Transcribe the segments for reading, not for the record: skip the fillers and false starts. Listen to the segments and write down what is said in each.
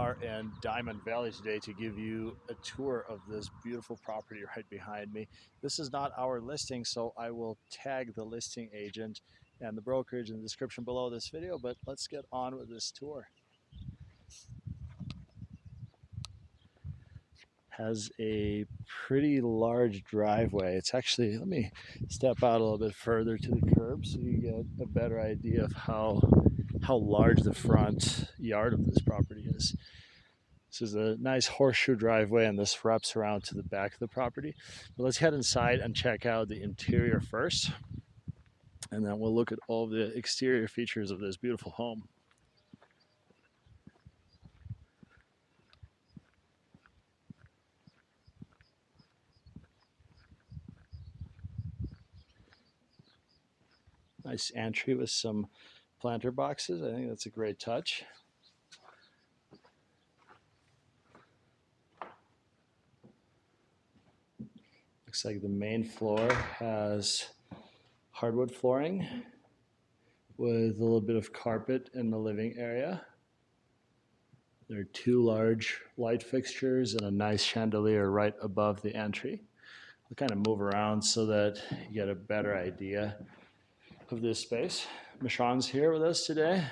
are in Diamond Valley today to give you a tour of this beautiful property right behind me. This is not our listing, so I will tag the listing agent and the brokerage in the description below this video, but let's get on with this tour. Has a pretty large driveway. It's actually, let me step out a little bit further to the curb so you get a better idea of how large the front yard of this property is. This is a nice horseshoe driveway, and this wraps around to the back of the property. But let's head inside and check out the interior first, and then we'll look at all the exterior features of this beautiful home. Nice entry with some planter boxes. I think that's a great touch. Looks like the main floor has hardwood flooring with a little bit of carpet in the living area. There are two large light fixtures and a nice chandelier right above the entry. I'll kind of move around so that you get a better idea of this space. Michon's here with us today.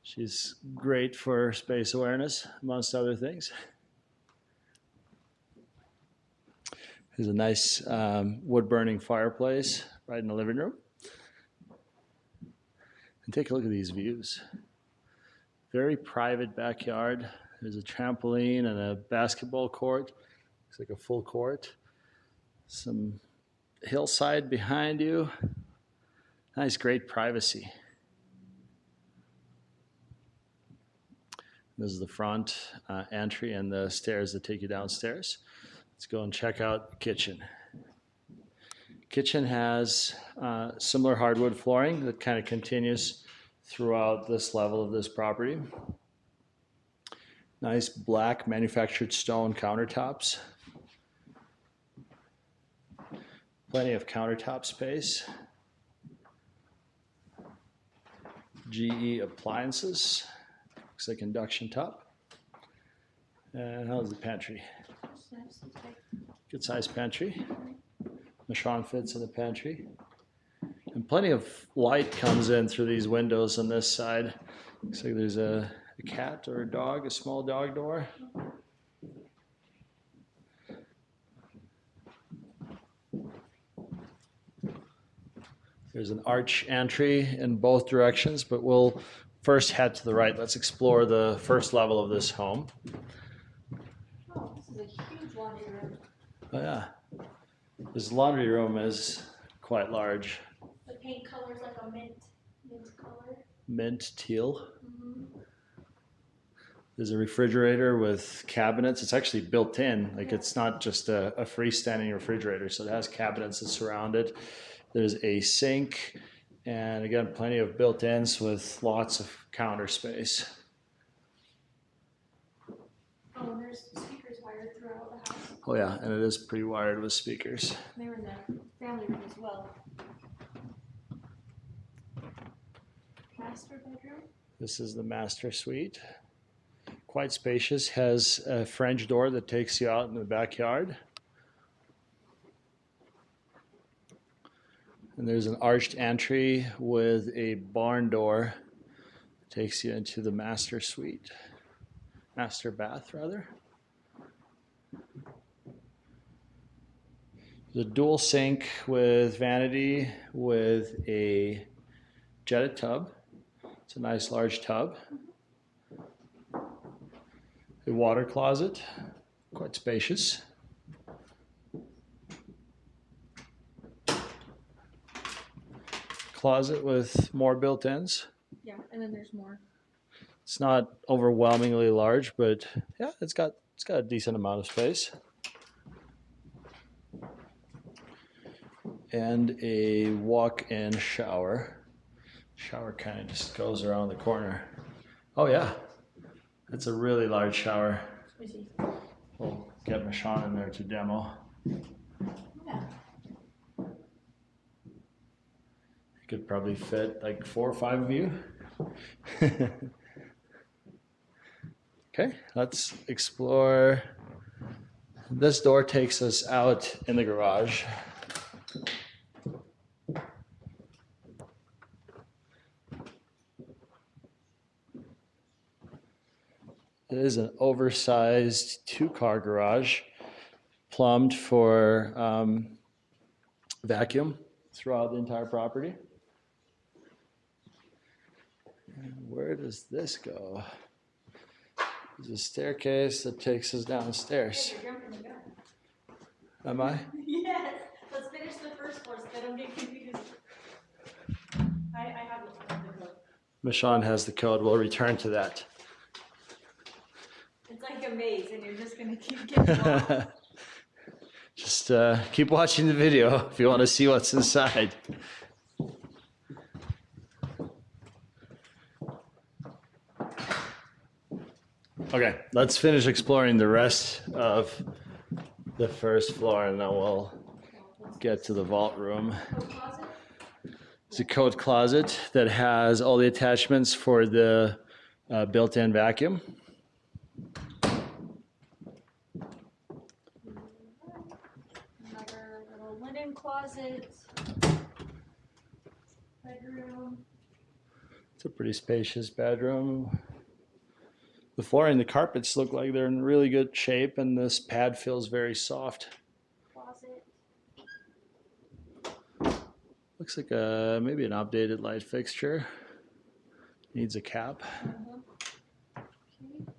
She's great for space awareness, amongst other things. There's a nice wood-burning fireplace right in the living room. And take a look at these views. Very private backyard. There's a trampoline and a basketball court. Looks like a full court. Some hillside behind you. Nice, great privacy. This is the front entry and the stairs that take you downstairs. Let's go and check out the kitchen. Kitchen has similar hardwood flooring that kind of continues throughout this level of this property. Nice black manufactured stone countertops. Plenty of countertop space. GE appliances. Looks like induction top. And how's the pantry? Good sized pantry. Michon fits in the pantry. And plenty of light comes in through these windows on this side. Looks like there's a cat or a dog, a small dog door. There's an arch entry in both directions, but we'll first head to the right. Let's explore the first level of this home. Oh, this is a huge laundry room. Oh yeah, this laundry room is quite large. The paint color is like a mint color. Mint teal. Mm-hmm. There's a refrigerator with cabinets. It's actually built in, like it's not just a freestanding refrigerator, so it has cabinets that surround it. There's a sink, and again, plenty of built-ins with lots of counter space. Oh, and there's speakers wired throughout the house. Oh yeah, and it is pre-wired with speakers. And they were in the family room as well. Master bedroom. This is the master suite. Quite spacious, has a French door that takes you out in the backyard. And there's an arched entry with a barn door that takes you into the master suite. Master bath, rather. There's a dual sink with vanity with a jetted tub. It's a nice large tub. A water closet, quite spacious. Closet with more built-ins. Yeah, and then there's more. It's not overwhelmingly large, but yeah, it's got a decent amount of space. And a walk-in shower. Shower kind of just goes around the corner. Oh yeah, it's a really large shower. We'll get Michon in there to demo. Yeah. Could probably fit like 4 or 5 of you. Kind Okay, let's explore. This door takes us out in the garage. It is an oversized 2-car garage, plumbed for vacuum throughout the entire property. And where does this go? There's a staircase that takes us downstairs. Hey, you're jumping the gun. Am I? Yes. Let's finish the first floor so they don't get confused. I have the code. Michon has the code. We'll return to that. It's like a maze, and you're just gonna keep getting lost. Just keep watching the video if you want to see what's inside. Okay, let's finish exploring the rest of the first floor, and then we'll get to the vault room. Code closet? It's a coat closet that has all the attachments for the built-in vacuum. Another little linen closet. Bedroom. It's a pretty spacious bedroom. The flooring, the carpets look like they're in really good shape, and this pad feels very soft. Closet. Looks like maybe an updated light fixture. Needs a cap. Okay.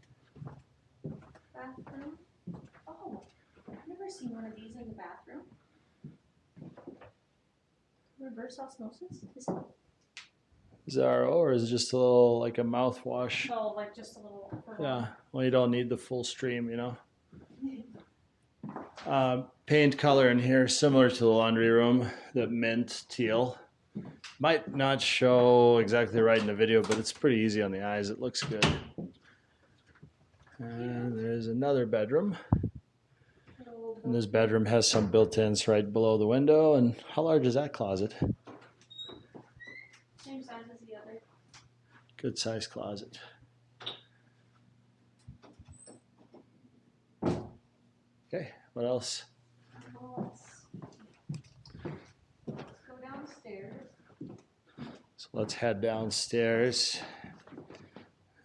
Bathroom. Oh, I've never seen one of these in the bathroom. Reverse osmosis? Is it RO or is it just a little like a mouthwash? Oh, like just a little. Yeah, well, you don't need the full stream, you know. Paint color in here similar to the laundry room, the mint teal. Might not show exactly right in the video, but it's pretty easy on the eyes. It looks good. And there's another bedroom. And this bedroom has some built-ins right below the window. And how large is that closet? Same size as the other. Good size closet. Okay, what else? Let's go downstairs. So let's head downstairs.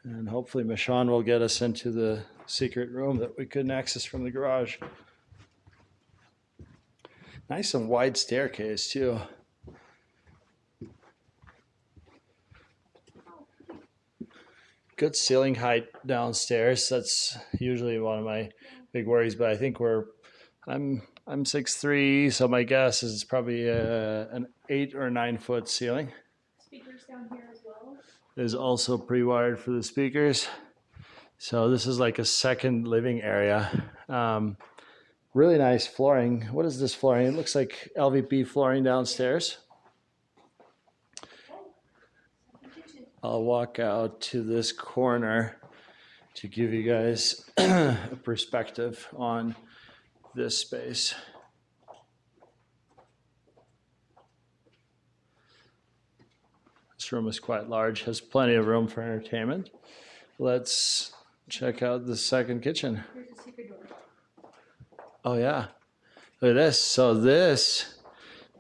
And hopefully Michon will get us into the secret room that we couldn't access from the garage. Nice and wide staircase too. Good ceiling height downstairs. That's usually one of my big worries, but I think I'm 6'3", so my guess is it's probably an 8 or 9 foot ceiling. Speakers down here as well. Is also pre-wired for the speakers. So this is like a second living area. Really nice flooring. What is this flooring? It looks like LVP flooring downstairs. I'll walk out to this corner to give you guys a perspective on this space. This room is quite large, has plenty of room for entertainment. Let's check out the second kitchen. Here's a secret door. Oh yeah, look at this. So this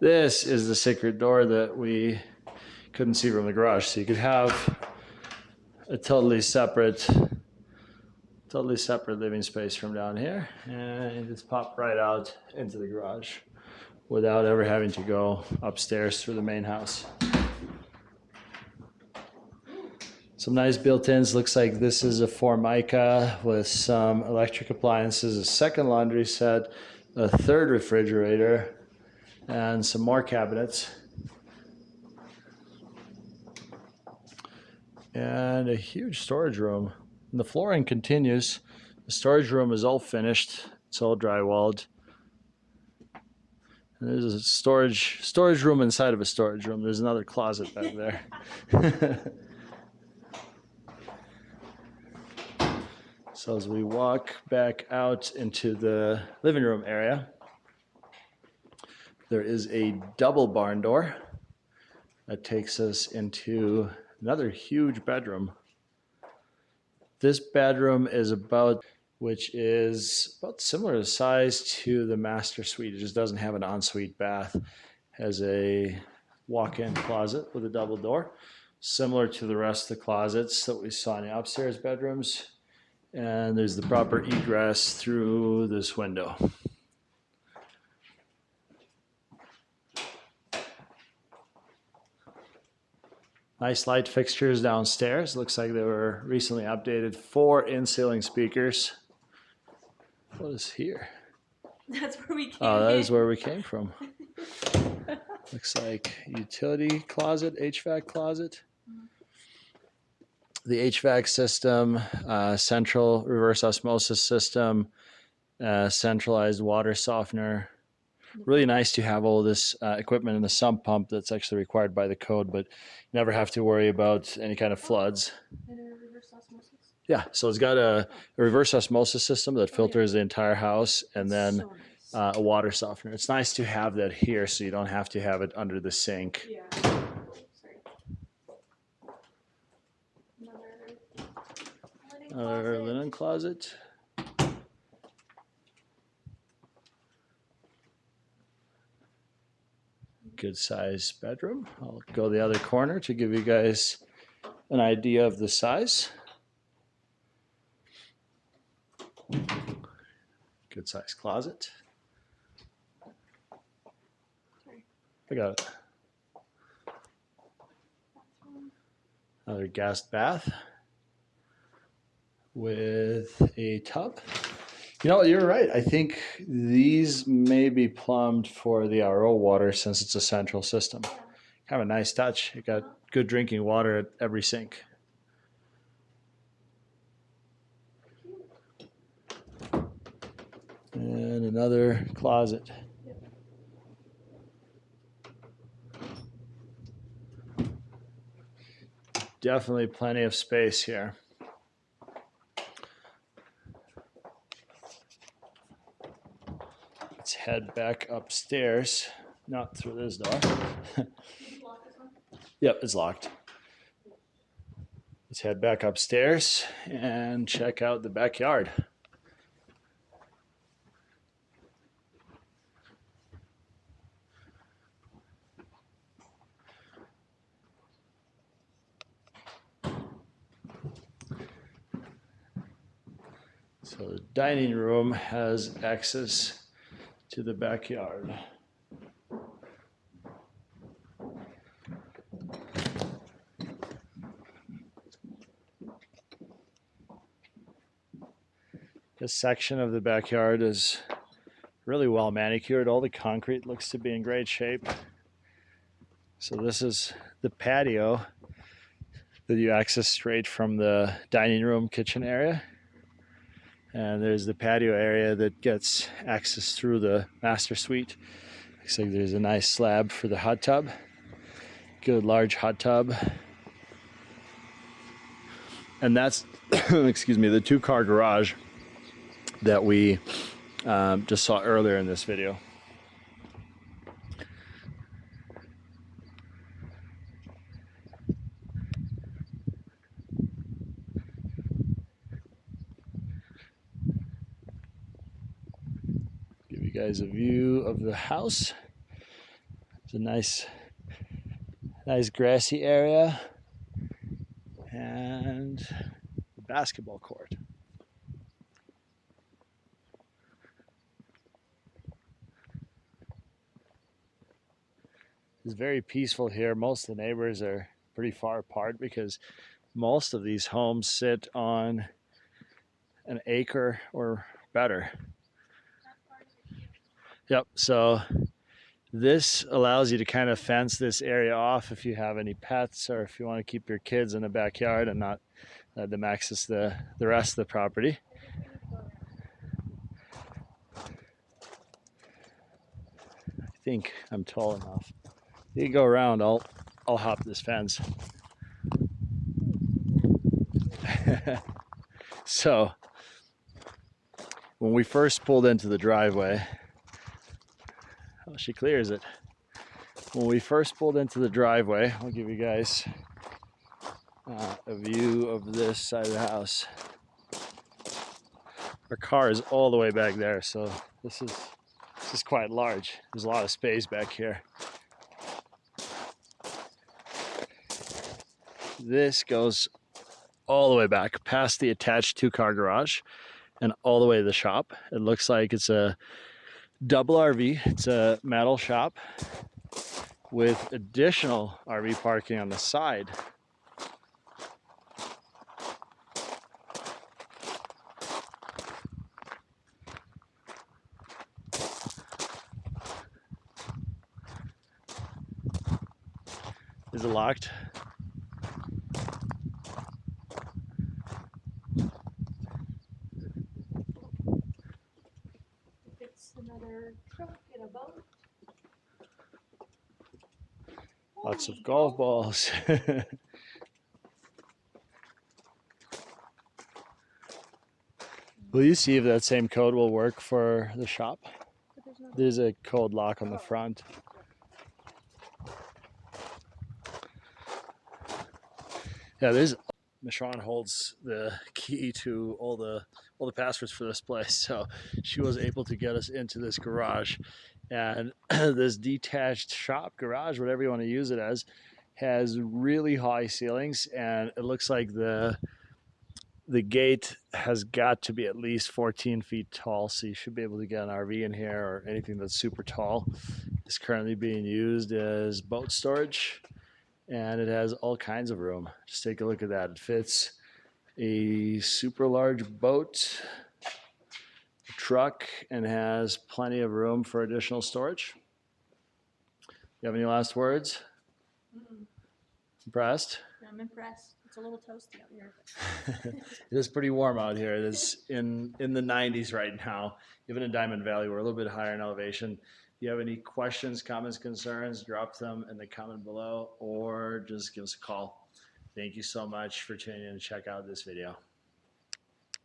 is the secret door that we couldn't see from the garage. So you could have a totally separate living space from down here, and just pop right out into the garage without ever having to go upstairs through the main house. Some nice built-ins. Looks like this is a Formica with some electric appliances, a second laundry set, a third refrigerator, and some more cabinets. And a huge storage room. And the flooring continues. The storage room is all finished. It's all drywalled. And there's a storage room inside of a storage room. There's another closet back there. So as we walk back out into the living room area, there is a double barn door that takes us into another huge bedroom. This bedroom is which is about similar size to the master suite. It just doesn't have an ensuite bath. Has a walk-in closet with a double door, similar to the rest of the closets that we saw in the upstairs bedrooms. And there's the proper egress through this window. Nice light fixtures downstairs. Looks like they were recently updated. 4 in-ceiling speakers. What is here? That's where we came Oh, that in. is where we came from. Looks like utility closet, HVAC closet. The HVAC system, central reverse osmosis system, centralized water softener. Really nice to have all this equipment in the sump pump that's actually required by the code, but never have to worry about any kind of floods. And a reverse osmosis. Yeah, so it's got a reverse osmosis system that filters the entire house, and then So nice. a water softener. It's nice to have that here so you don't have to have it under the sink. Yeah. Sorry. Another linen closet. Good size bedroom. I'll go the other corner to give you guys an idea of the size. Good size closet. I got it. Another guest bath with a tub. You know, you're right. I think these may be plumbed for the RO water since it's a central system. Kind of a nice touch. You got good drinking water at every sink. And another closet. Definitely plenty of space here. Let's head back upstairs. Not through this door. Yep, it's locked. Let's head back upstairs and check out the backyard. So the dining room has access to the backyard. This section of the backyard is really well manicured. All the concrete looks to be in great shape. So this is the patio that you access straight from the dining room kitchen area. And there's the patio area that gets access through the master suite. Looks like there's a nice slab for the hot tub. Good large hot tub. And that's, excuse me, the 2-car garage that we just saw earlier in this video. Give you guys a view of the house. It's a nice grassy area and a basketball court. It's very peaceful here. Most of the neighbors are pretty far apart because most of these homes sit on an acre or better. Yep, so this allows you to kind of fence this area off if you have any pets or if you want to keep your kids in the backyard and not let them access the rest of the property. I think I'm tall enough. You go around, I'll hop this fence. So when we first pulled into the driveway, oh, she clears it. When we first pulled into the driveway, I'll give you guys a view of this side of the house. Our car is all the way back there, so this is quite large. There's a lot of space back here. This goes all the way back past the attached 2-car garage and all the way to the shop. It looks like it's a double RV. It's a metal shop with additional RV parking on the side. Is it locked? It's another truck and a boat. Lots of Holy golf balls. Will you see if that same code will work for the shop? There's a code lock on the front. Yeah, there's Michon holds the key to all the passwords for this place, so she was able to get us into this garage. And this detached shop garage, whatever you want to use it as, has really high ceilings, and it looks like the gate has got to be at least 14 feet tall, so you should be able to get an RV in here or anything that's super tall. It's currently being used as boat storage, and it has all kinds of room. Just take a look at that. It fits a super large boat, truck, and has plenty of room for additional storage. You have any last words? Impressed? I'm impressed. It's a little toasty out here. It is pretty warm out here. It is in the 90s right now. Even in Diamond Valley, we're a little bit higher in elevation. If you have any questions, comments, concerns, drop them in the comment below or just give us a call. Thank you so much for tuning in and check out this video.